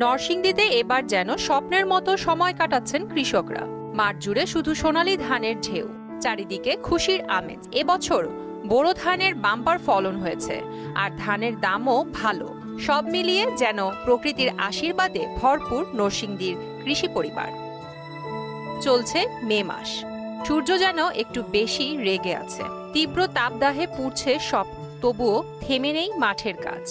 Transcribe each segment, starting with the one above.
নরসিংদীতে এবার যেন স্বপ্নের মতো সময় কাটাচ্ছেন কৃষকরা। মাঠ জুড়ে শুধু সোনালী ধানের ঢেউ, চারিদিকে খুশির আমেজ। এবছর বোরো ধানের বাম্পার ফলন হয়েছে, আর ধানের দামও ভালো। সব মিলিয়ে যেন প্রকৃতির আশীর্বাদে ভরপুর নরসিংদীর কৃষি পরিবার। চলছে মে মাস, সূর্য যেন একটু বেশি রেগে আছে। তীব্র তাপদাহে পুড়ছে সব, তবুও থেমে নেই মাঠের কাজ।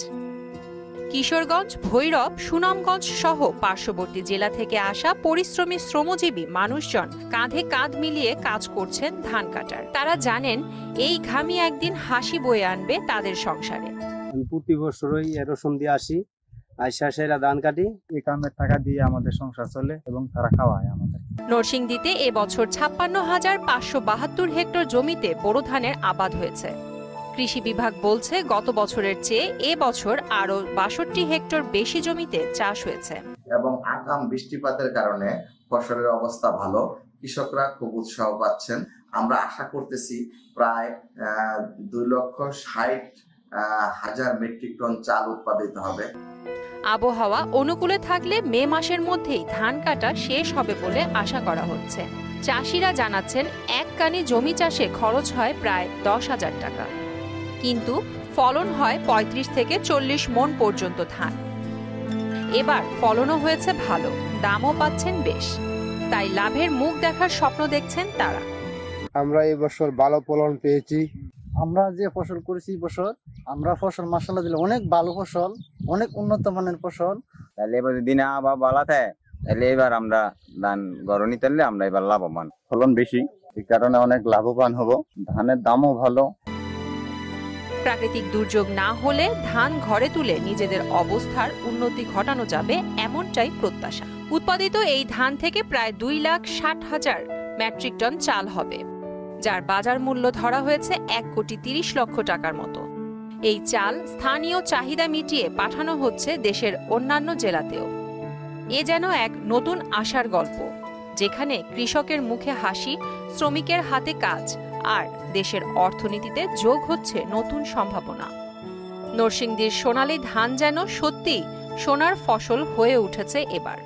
কিশোরগঞ্জ, ভৈরব, সুনামগঞ্জ সহ পার্শ্ববর্তী জেলা থেকে আসা পরিশ্রমী শ্রমজীবী মানুষজন কাঁধে কাঁধ মিলিয়ে কাজ করছেন ধান কাটার। তারা জানেন এই ঘামি একদিন হাসি বয়ে আনবে তাদের সংসারে। প্রতি বছরই রসুন দিয়ে আসি, আইসা সেরা ধান কাটি, এই কামের টাকা দিয়ে আমাদের সংসার চলে এবং তারা খাওয়ায় আমাদের। নরসিংদীতে এবছর ৫৬,৫৭২ হেক্টর জমিতে বোরো ধানের আবাদ হয়েছে। কৃষি বিভাগ বলছে গত বছরের চেয়ে এবছর আরো ৬২ হেক্টর বেশি জমিতে চাষ হয়েছে এবং আগাম বৃষ্টিপাতের কারণে ফসলের অবস্থা ভালো। কৃষকরা খুব উৎসাহ পাচ্ছেন। আমরা আশা করতেছি প্রায় ২,৬০,০০০ মেট্রিক টন চাল উৎপাদিত হবে। আবহাওয়া অনুকূলে থাকলে মে মাসের মধ্যেই ধান কাটা শেষ হবে বলে আশা করা হচ্ছে। চাষিরা জানাচ্ছেন এক কানি জমি চাষে খরচ হয় প্রায় ১০,০০০ টাকা, কিন্তু ফলন হয় ৩৫ থেকে ৪০ মণ পর্যন্ত ধান। এবার ফলনও হয়েছে ভালো, দামও পাচ্ছেন বেশ, তাই লাভের মুখ দেখার স্বপ্ন দেখছেন তারা। আমরা এই বছর ভালো ফলন পেয়েছি। আমরা যে ফসল করেছি বছর, আমরা ফসল মাশাআল্লাহ দিলে অনেক ভালো ফসল, অনেক উন্নত মানের ফসল। তাহলে এবার দিনে আবহাওয়া ভালো থাকে, তাহলে এবার আমরা ধান গরনি তাহলে আমরা এবার লাভবান, ফলন বেশি, এই কারণে অনেক লাভবান হব। ধানের দামও ভালো। প্রাকৃতিক দুর্যোগ না হলে ধান ঘরে তুলে নিজেদের অবস্থার উন্নতি ঘটানো যাবে, এমনটাই প্রত্যাশা। উৎপাদিত এই ধান থেকে প্রায় ২,৬০,০০০ মেট্রিক টন চাল হবে, যার বাজার মূল্য ধরা হয়েছে ১,৩০,০০,০০০ টাকার মতো। এই চাল স্থানীয় চাহিদা মিটিয়ে পাঠানো হচ্ছে দেশের অন্যান্য জেলাতেও। এ যেন এক নতুন আশার গল্প, যেখানে কৃষকের মুখে হাসি, শ্রমিকের হাতে কাজ, আর দেশের অর্থনীতিতে যোগ হচ্ছে নতুন সম্ভাবনা। নরসিংদীর সোনালী ধান যেন সত্যি সোনার ফসল হয়ে উঠেছে এবার।